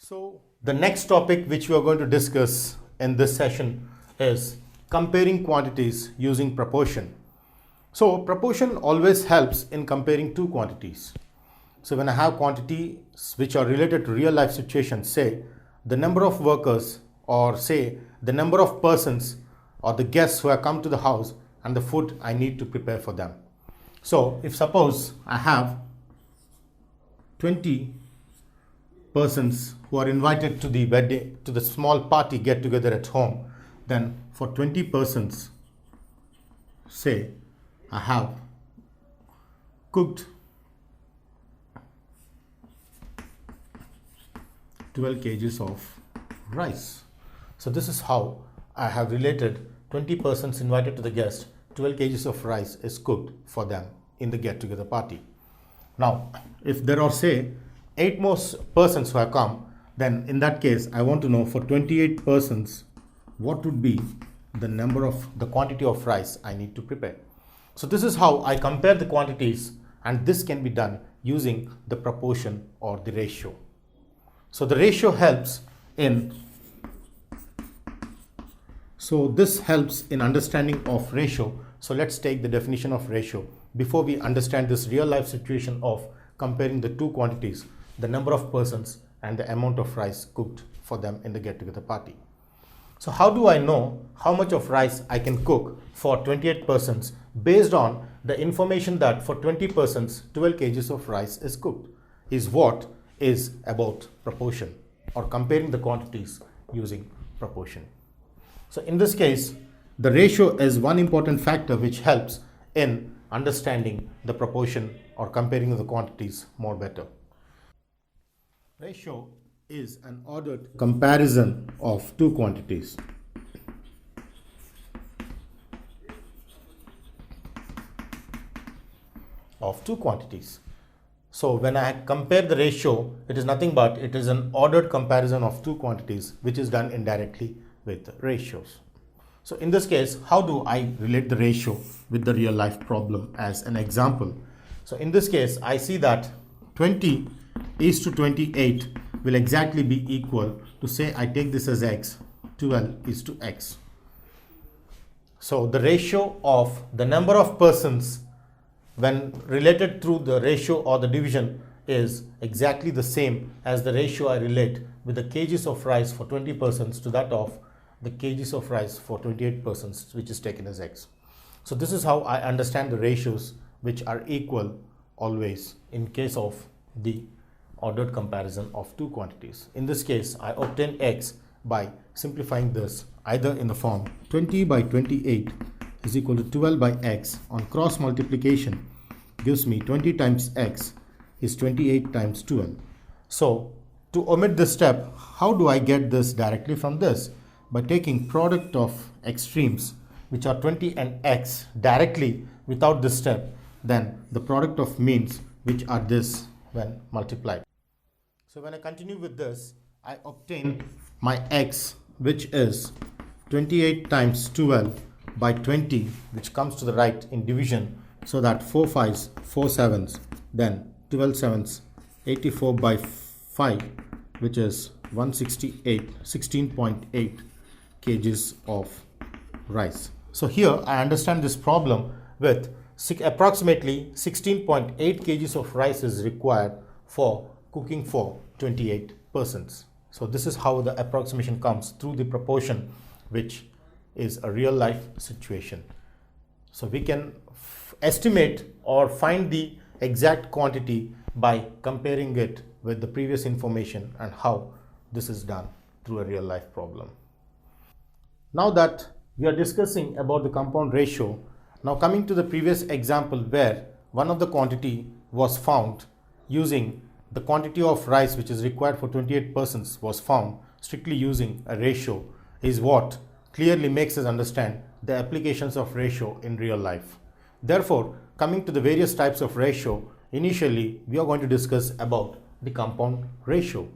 So the next topic which we are going to discuss in this session is comparing quantities using proportion. So proportion always helps in comparing two quantities. So when I have quantities which are related to real life situations, say the number of workers or say the number of persons or the guests who have come to the house and the food I need to prepare for them. So if suppose I have 20 persons who are invited to the wedding, to the small party get together at home, then for 20 persons, say I have cooked 12 kgs of rice. So this is how I have related 20 persons invited to the guest, 12 kgs of rice is cooked for them in the get together party. Now if there are say 8 more persons who have come, then in that case I want to know for 28 persons what would be the quantity of rice I need to prepare. So this is how I compare the quantities, and this can be done using the proportion or the ratio. So the ratio helps in this helps in understanding of ratio. So let's take the definition of ratio before we understand this real life situation of comparing the two quantities, the number of persons and the amount of rice cooked for them in the get together party. So how do I know how much of rice I can cook for 28 persons based on the information that for 20 persons 12 kgs of rice is cooked, is what is about proportion or comparing the quantities using proportion. So in this case, the ratio is one important factor which helps in understanding the proportion or comparing the quantities more better. Ratio is an ordered comparison of two quantities. So when I compare the ratio, it is nothing but it is an ordered comparison of two quantities which is done indirectly with ratios. So in this case, how do I relate the ratio with the real life problem as an example? So in this case, I see that 20 is to 28 will exactly be equal to, say I take this as x, 12 is to x. So the ratio of the number of persons when related through the ratio or the division is exactly the same as the ratio I relate with the kgs of rice for 20 persons to that of the kgs of rice for 28 persons, which is taken as x. So this is how I understand the ratios which are equal always in case of the ordered comparison of two quantities. In this case, I obtain x by simplifying this either in the form 20 by 28 is equal to 12 by x. On cross multiplication gives me 20 times x is 28 times 12. So to omit this step, how do I get this directly from this? By taking product of extremes which are 20 and x directly without this step, then the product of means which are this when multiplied. So when I continue with this, I obtain my x which is 28 times 12 by 20, which comes to the right in division, so that 4 5s 4 7s, then 12 7s 84 by 5, which is 16.8 kgs of rice. So here I understand this problem with approximately 16.8 kgs of rice is required for cooking for 28 persons. So this is how the approximation comes through the proportion, which is a real life situation. So we can estimate or find the exact quantity by comparing it with the previous information and how this is done through a real life problem. Now that we are discussing about the compound ratio, now coming to the previous example where one of the quantity was found using the quantity of rice which is required for 28 persons was found strictly using a ratio, is what clearly makes us understand the applications of ratio in real life. Therefore, coming to the various types of ratio, initially we are going to discuss about the compound ratio.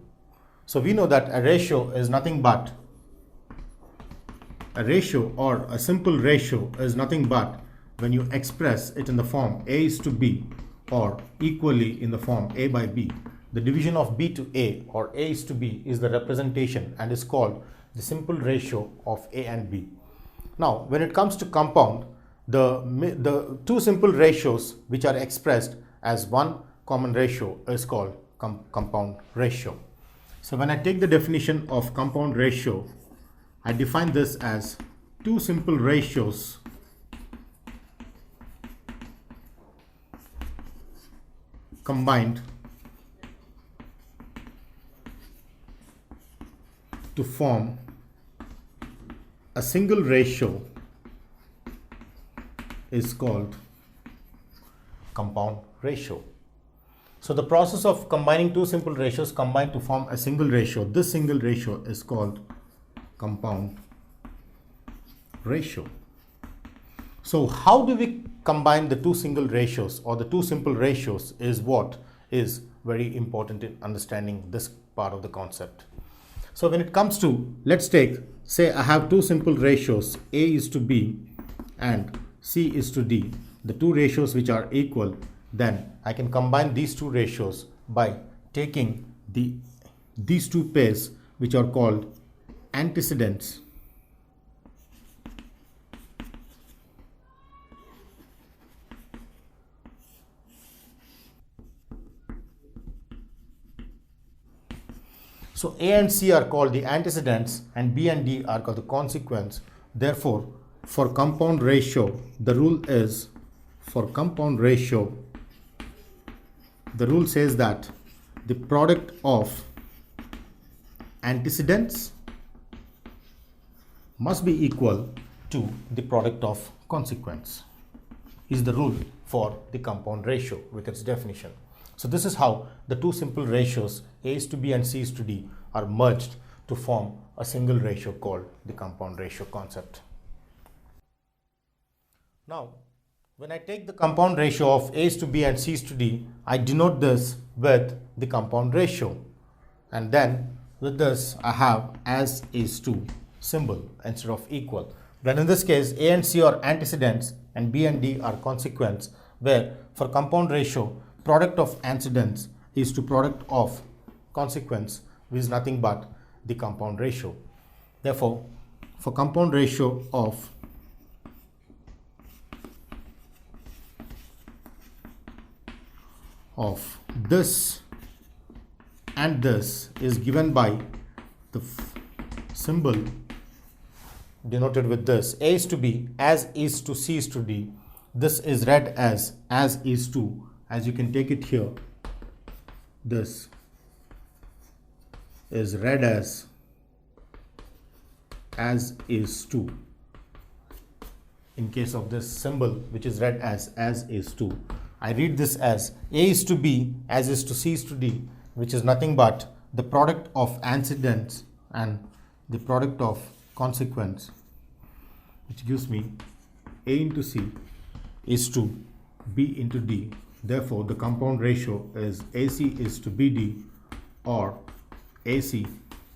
So we know that a ratio is nothing but a ratio, or a simple ratio is nothing but when you express it in the form A is to B or equally in the form A by B, the division of B to A or A is to B is the representation and is called the simple ratio of A and B. Now, when it comes to compound, the two simple ratios which are expressed as one common ratio is called compound ratio. So when I take the definition of compound ratio, I define this as two simple ratios combined to form a single ratio is called compound ratio. So the process of combining two simple ratios combined to form a single ratio, this single ratio is called compound ratio. So how do we combine the two single ratios or the two simple ratios is what is very important in understanding this part of the concept. So when it comes to, let's take, say I have two simple ratios, A is to B and C is to D, the two ratios which are equal, then I can combine these two ratios by taking these two pairs which are called antecedents So A and C are called the antecedents and B and D are called the consequence. Therefore, for compound ratio, the rule is, for compound ratio, the rule says that the product of antecedents must be equal to the product of consequence, is the rule for the compound ratio with its definition. So this is how the two simple ratios A is to B and C is to D are merged to form a single ratio called the compound ratio concept. Now, when I take the compound ratio of A is to B and C is to D, I denote this with the compound ratio. And then with this, I have as is to symbol instead of equal. Then in this case, A and C are antecedents and B and D are consequents, where for compound ratio, product of antecedents is to product of consequence, which is nothing but the compound ratio. Therefore, for compound ratio of this and this is given by the symbol denoted with this. A is to B, as is to C is to D. This is read as is to, as you can take it here. This is read as is to. In case of this symbol, which is read as is to, I read this as A is to B, as is to C is to D, which is nothing but the product of antecedents and the product of consequence, which gives me A into C is to B into D. Therefore, the compound ratio is AC is to BD or AC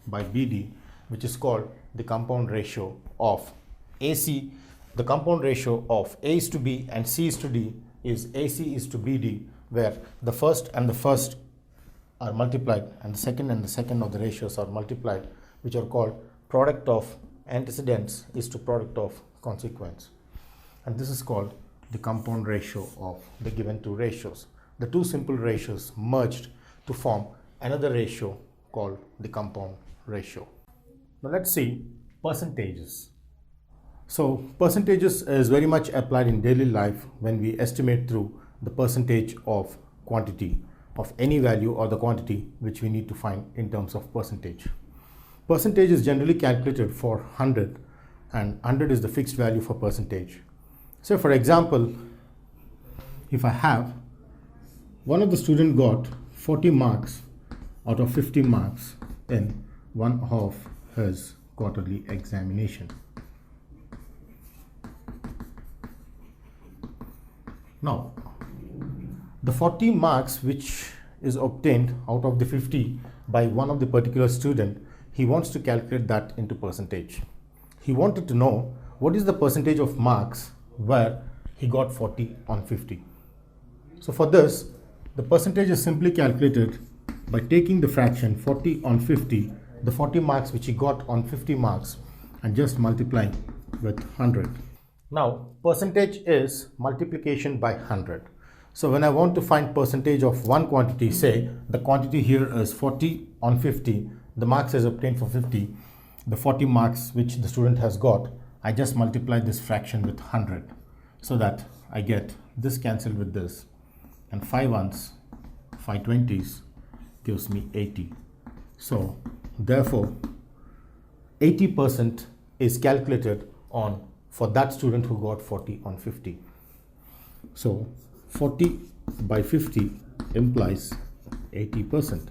by BD, which is called the compound ratio of AC. The compound ratio of A is to B and C is to D is AC is to BD, where the first and the first are multiplied and the second of the ratios are multiplied, which are called product of antecedents is to product of consequence. And this is called the compound ratio of the given two ratios. The two simple ratios merged to form another ratio called the compound ratio. Now let's see percentages. So percentages is very much applied in daily life when we estimate through the percentage of quantity of any value or the quantity which we need to find in terms of percentage. Percentage is generally calculated for 100 and 100 is the fixed value for percentage. So for example, if I have one of the student got 40 marks out of 50 marks in one of his quarterly examination. Now, the 40 marks which is obtained out of the 50 by one of the particular student, he wants to calculate that into percentage. He wanted to know what is the percentage of marks where he got 40 on 50. So for this, the percentage is simply calculated by taking the fraction 40 on 50, the 40 marks which he got on 50 marks, and just multiplying with 100. Now percentage is multiplication by 100. So when I want to find percentage of one quantity, say the quantity here is 40 on 50, the marks is obtained for 50, the 40 marks which the student has got, I just multiply this fraction with 100, so that I get this cancelled with this, and 5 ones, 5 20s gives me 80. So therefore 80% is calculated on for that student who got 40 on 50. So 40 by 50 implies 80%.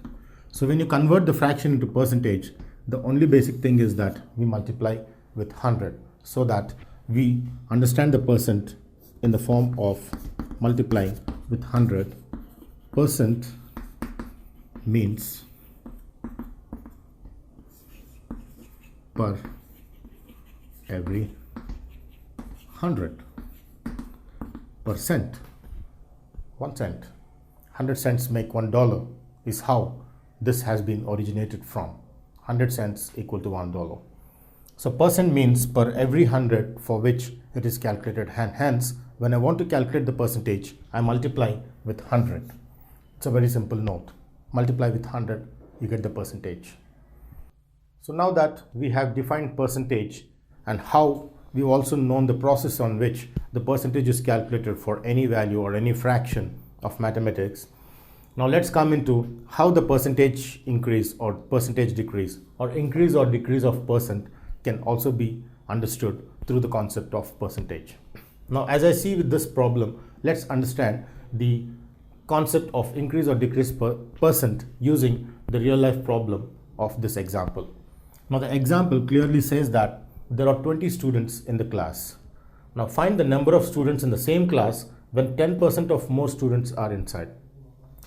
So when you convert the fraction into percentage, the only basic thing is that we multiply with 100, so that we understand the percent in the form of multiplying with 100. Percent means per every 100. Percent, 1 cent. 100 cents make $1 is how this has been originated from. 100 cents equal to $1. So percent means per every 100 for which it is calculated, and hence when I want to calculate the percentage, I multiply with 100. It's a very simple note. Multiply with 100, you get the percentage. So now that we have defined percentage and how we've also known the process on which the percentage is calculated for any value or any fraction of mathematics, now let's come into how the percentage increase or percentage decrease or increase or decrease of percent can also be understood through the concept of percentage. Now as I see with this problem, let's understand the concept of increase or decrease percent using the real life problem of this example. Now the example clearly says that there are 20 students in the class. Now find the number of students in the same class when 10% of more students are inside.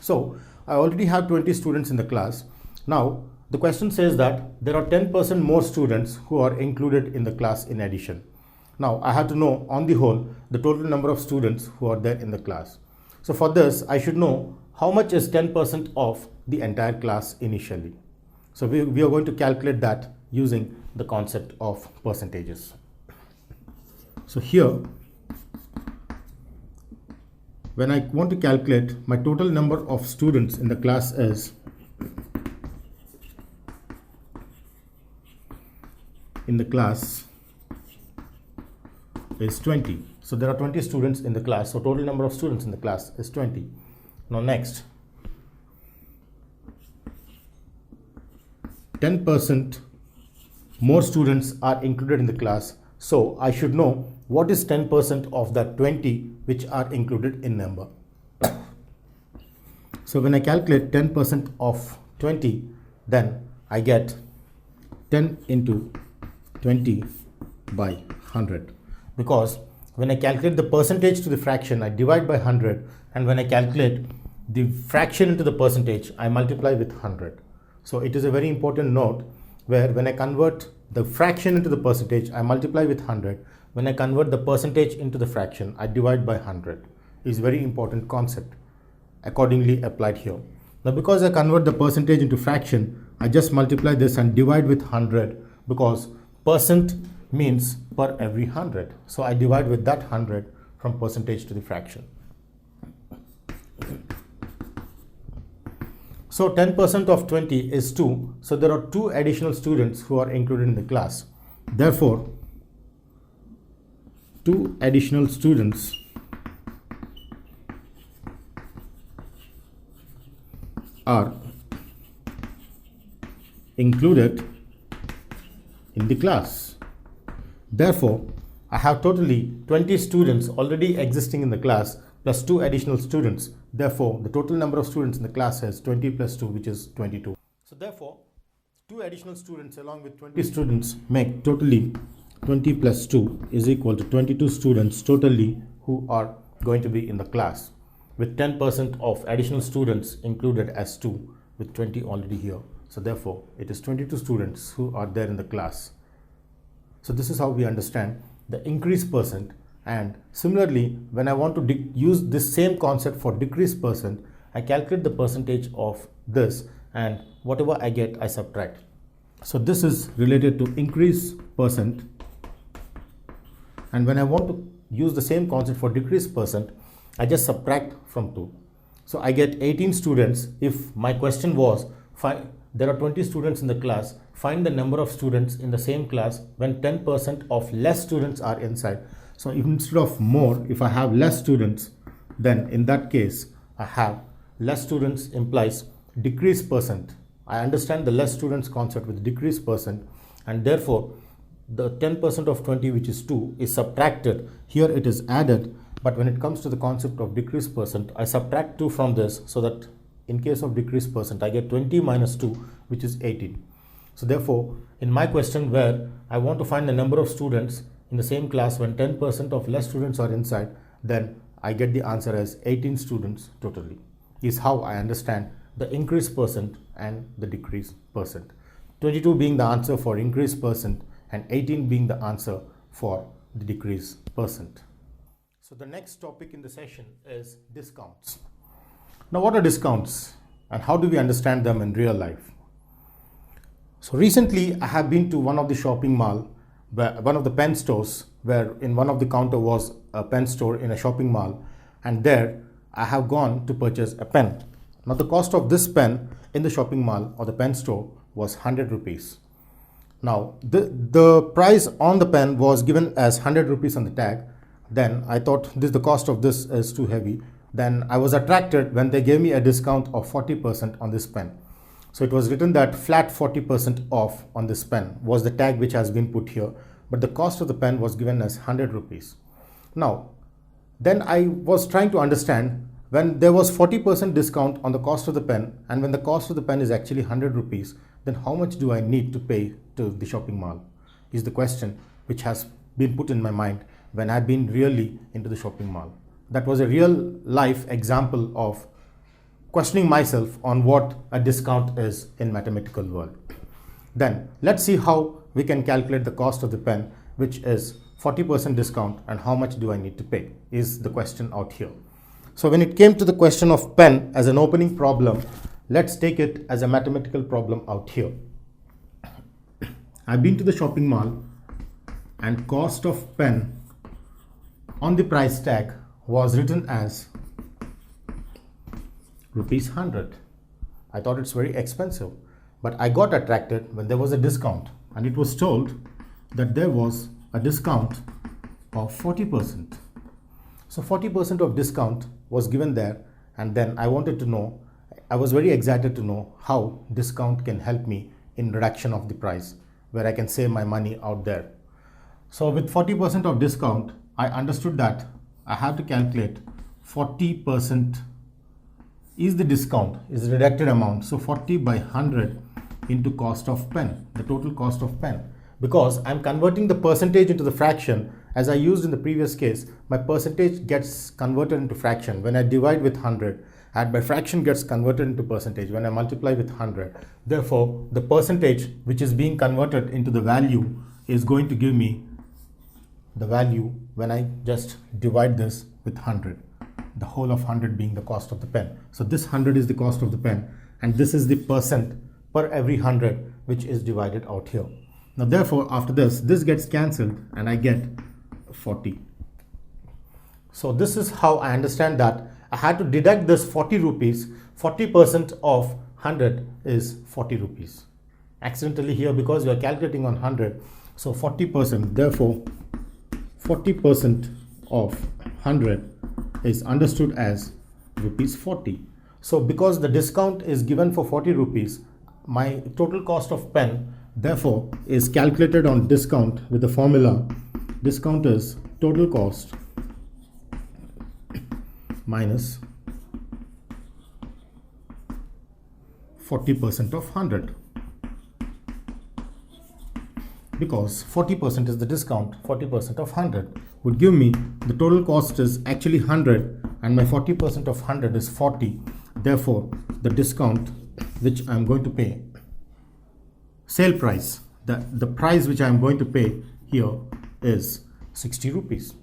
So I already have 20 students in the class. Now the question says that there are 10% more students who are included in the class in addition. Now I have to know on the whole the total number of students who are there in the class. So for this I should know how much is 10% of the entire class initially. So we are going to calculate that using the concept of percentages. So here, when I want to calculate my total number of students in the class is in the class is 20. So there are 20 students in the class. So total number of students in the class is 20. Now next, 10% more students are included in the class. So I should know what is 10% of that 20 which are included in number. So when I calculate 10% of 20, then I get 10 into 20 by 100. Because when I calculate the percentage to the fraction, I divide by 100, and when I calculate the fraction into the percentage, I multiply with 100. So it is a very important note where when I convert the fraction into the percentage, I multiply with 100. When I convert the percentage into the fraction, I divide by 100. It's a very important concept accordingly applied here. Now because I convert the percentage into fraction, I just multiply this and divide with 100, because percent means per every 100. So I divide with that 100 from percentage to the fraction. So 10% of 20 is 2. So there are 2 additional students who are included in the class. Therefore, 2 additional students are included in the class. Therefore, I have totally 20 students already existing in the class plus 2 additional students. Therefore, the total number of students in the class is 20 plus 2, which is 22. So therefore, 2 additional students along with 20 students make totally 20 plus 2 is equal to 22 students totally who are going to be in the class, with 10% of additional students included as 2, with 20 already here. So therefore, it is 22 students who are there in the class. So this is how we understand the increase percent. And similarly, when I want to use this same concept for decrease percent, I calculate the percentage of this and whatever I get I subtract. So this is related to increase percent, and when I want to use the same concept for decrease percent, I just subtract from 2. So I get 18 students. If my question was, there are 20 students in the class, find the number of students in the same class when 10% of less students are inside. So instead of more, if I have less students, then in that case I have less students implies decrease percent. I understand the less students concept with decrease percent, and therefore the 10% of 20, which is 2, is subtracted. Here it is added, but when it comes to the concept of decrease percent, I subtract 2 from this, so that in case of decrease percent I get 20 minus 2, which is 18. So therefore in my question where I want to find the number of students in the same class when 10% of less students are inside, then I get the answer as 18 students totally, is how I understand the increase percent and the decrease percent. 22 being the answer for increase percent and 18 being the answer for the decrease percent. So the next topic in the session is discounts. Now what are discounts and how do we understand them in real life? So recently I have been to one of the shopping mall, one of the pen stores, where in one of the counter was a pen store in a shopping mall, and there I have gone to purchase a pen. Now the cost of this pen in the shopping mall or the pen store was 100 rupees. Now the price on the pen was given as 100 rupees on the tag. Then I thought the cost of this is too heavy. Then I was attracted when they gave me a discount of 40% on this pen. So it was written that flat 40% off on this pen was the tag which has been put here, but the cost of the pen was given as 100 rupees. Now then I was trying to understand, when there was 40% discount on the cost of the pen, and when the cost of the pen is actually 100 rupees, then how much do I need to pay to the shopping mall, is the question which has been put in my mind when I've been really into the shopping mall. That was a real life example of questioning myself on what a discount is in mathematical world. Then let's see how we can calculate the cost of the pen, which is 40% discount, and how much do I need to pay, is the question out here. So when it came to the question of pen as an opening problem, let's take it as a mathematical problem out here. I've been to the shopping mall and cost of pen on the price tag was written as rupees 100. I thought it's very expensive, but I got attracted when there was a discount, and it was told that there was a discount of 40%. So 40% of discount was given there, and then I wanted to know, I was very excited to know how discount can help me in reduction of the price, where I can save my money out there. So with 40% of discount, I understood that I have to calculate 40% is the discount, is the deducted amount. So 40 by 100 into cost of pen, the total cost of pen. Because I'm converting the percentage into the fraction, as I used in the previous case, my percentage gets converted into fraction. When I divide with 100, and my fraction gets converted into percentage when I multiply with 100. Therefore, the percentage which is being converted into the value is going to give me the value when I just divide this with 100. The whole of 100 being the cost of the pen. So this 100 is the cost of the pen, and this is the percent per every 100 which is divided out here. Now therefore after this gets cancelled and I get 40. So this is how I understand that I had to deduct this 40 rupees. 40% of 100 is 40 rupees. Accidentally here, because we are calculating on 100. So 40%, therefore 40% of 100 is understood as rupees 40. So because the discount is given for 40 rupees, my total cost of pen therefore is calculated on discount with the formula discount is total cost minus 40% of 100. Because 40% is the discount, 40% of 100 would give me the total cost is actually 100, and my 40% of 100 is 40. Therefore, the discount which I am going to pay, sale price, the price which I am going to pay here is 60 rupees.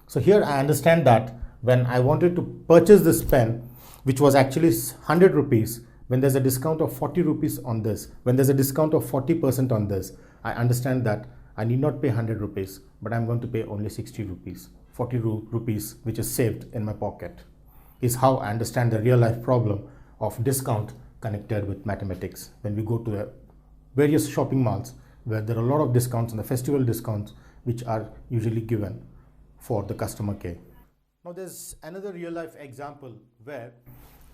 So here I understand that when I wanted to purchase this pen, which was actually 100 rupees, when there's a discount of 40 rupees on this, when there's a discount of 40% on this, I understand that I need not pay 100 rupees, but I'm going to pay only 60 rupees. 40 rupees which is saved in my pocket is how I understand the real life problem of discount connected with mathematics. When we go to the various shopping malls where there are a lot of discounts and the festival discounts which are usually given for the customer care. Now there's another real life example where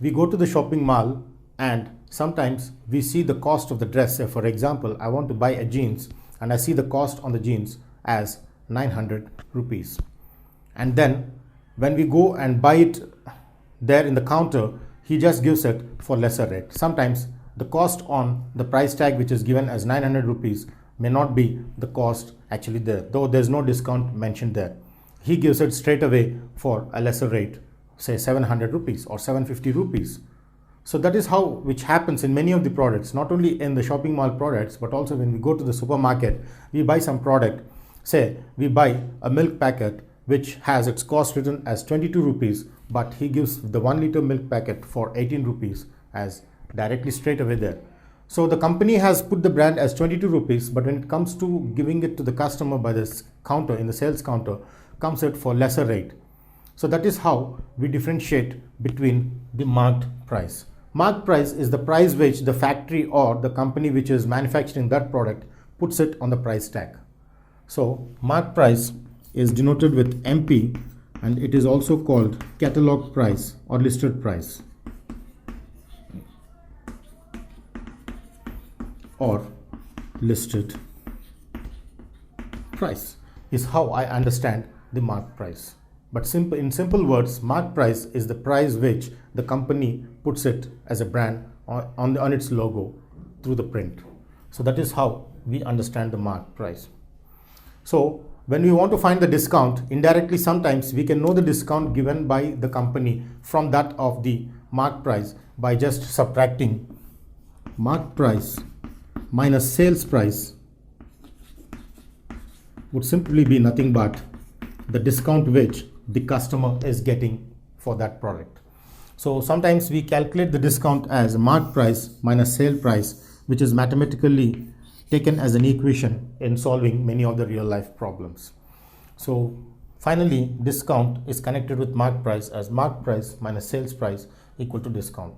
we go to the shopping mall and sometimes we see the cost of the dress. Say for example, I want to buy a jeans and I see the cost on the jeans as 900 rupees. And then when we go and buy it there in the counter, he just gives it for lesser rate. Sometimes the cost on the price tag which is given as 900 rupees may not be the cost actually there, though there's no discount mentioned there. He gives it straight away for a lesser rate, say 700 rupees or 750 rupees. So that is how which happens in many of the products, not only in the shopping mall products, but also when we go to the supermarket, we buy some product. Say we buy a milk packet which has its cost written as 22 rupees, but he gives the 1 liter milk packet for 18 rupees as directly straight away there. So the company has put the brand as 22 rupees, but when it comes to giving it to the customer by this counter, in the sales counter, comes it for lesser rate. So that is how we differentiate between the marked price. Marked price is the price which the factory or the company which is manufacturing that product puts it on the price tag. So marked price is denoted with MP and it is also called catalog price or listed price or listed price is how I understand the marked price. But in simple words, marked price is the price which the company puts it as a brand on its logo through the print. So that is how we understand the marked price. So when we want to find the discount, indirectly sometimes we can know the discount given by the company from that of the marked price by just subtracting marked price minus sales price would simply be nothing but the discount which the customer is getting for that product. So sometimes we calculate the discount as marked price minus sale price, which is mathematically taken as an equation in solving many of the real life problems. So finally, discount is connected with marked price as marked price minus sales price equal to discount.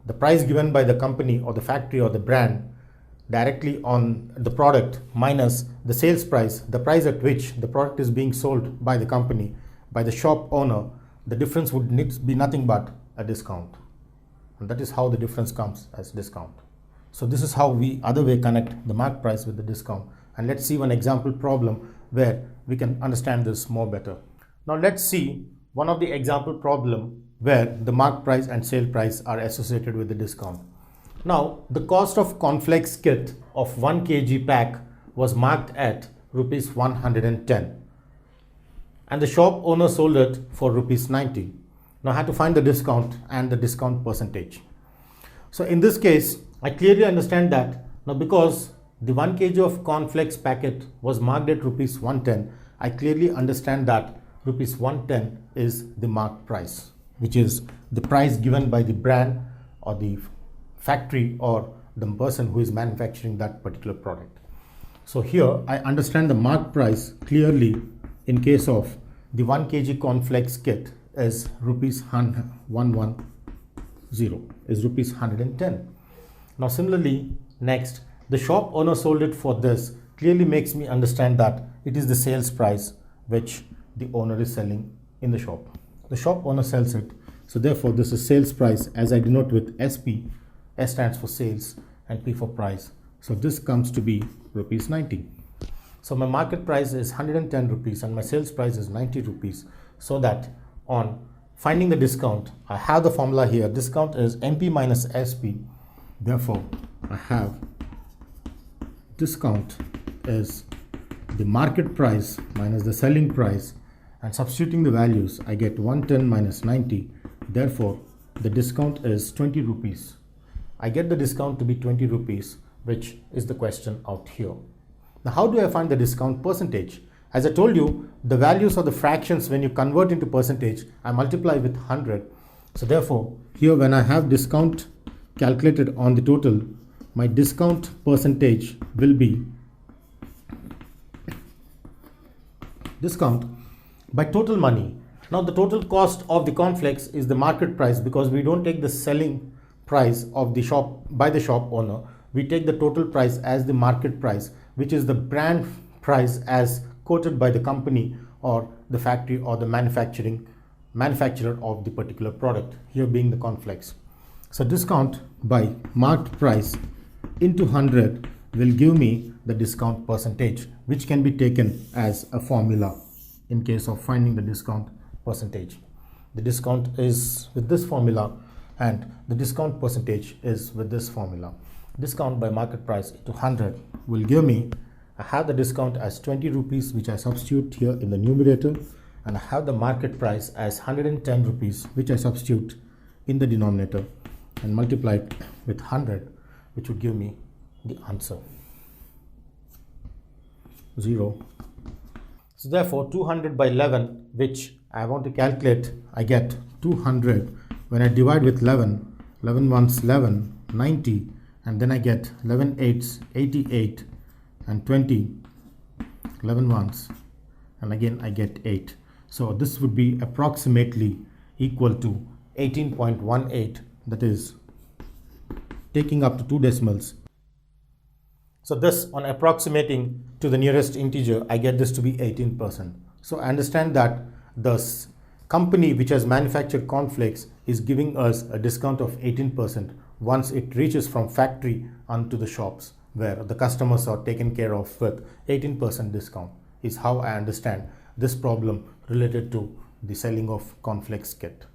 The price given by the company or the factory or the brand directly on the product minus the sales price, the price at which the product is being sold by the company, by the shop owner, the difference would be nothing but a discount. And that is how the difference comes as discount. So this is how we other way connect the marked price with the discount. And let's see one example problem where we can understand this more better. Now let's see one of the example problem where the marked price and sale price are associated with the discount. Now, the cost of cornflakes kit of 1 kg pack was marked at rupees 110 and the shop owner sold it for rupees 90. Now I had to find the discount and the discount percentage. So in this case, I clearly understand that now because the 1 kg of cornflakes packet was marked at rupees 110, I clearly understand that rupees 110 is the marked price, which is the price given by the brand or the factory or the person who is manufacturing that particular product. So here I understand the marked price clearly in case of the 1 kg cornflakes kit is rupees 110 is rupees 110. Now similarly, next the shop owner sold it for this clearly makes me understand that it is the sales price which the owner is selling in the shop. The shop owner sells it, so therefore this is sales price as I denote with SP. S stands for sales and P for price. So this comes to be rupees 90. So my market price is 110 rupees and my sales price is 90 rupees. So that on finding the discount, I have the formula here. Discount is MP minus SP. Therefore, I have discount is the market price minus the selling price, and substituting the values, I get 110 minus 90. Therefore, the discount is 20 rupees. I get the discount to be 20 rupees, which is the question out here. Now, how do I find the discount percentage? As I told you, the values of the fractions, when you convert into percentage, I multiply with 100. So therefore, here when I have discount calculated on the total, my discount percentage will be discount by total money. Now the total cost of the cornflakes is the market price, because we don't take the selling price of the shop by the shop owner. We take the total price as the market price, which is the brand price as quoted by the company or the factory or the manufacturer of the particular product, here being the cornflakes. So discount by marked price into 100 will give me the discount percentage, which can be taken as a formula in case of finding the discount percentage. The discount is with this formula and the discount percentage is with this formula. Discount by market price into 100 will give me, I have the discount as 20 rupees, which I substitute here in the numerator, and I have the market price as 110 rupees, which I substitute in the denominator and multiply it with 100, which would give me the answer 0. So therefore 200 by 11, which I want to calculate, I get 200. When I divide with 11, 11 ones 11, 90, and then I get 11 eights 88, and 20, 11 ones, and again I get 8. So this would be approximately equal to 18.18, that is taking up to 2 decimals. So this, on approximating to the nearest integer, I get this to be 18%. So I understand that the company which has manufactured cornflakes is giving us a discount of 18% once it reaches from factory onto the shops, where the customers are taken care of with 18% discount, is how I understand this problem related to the selling of cornflakes kit.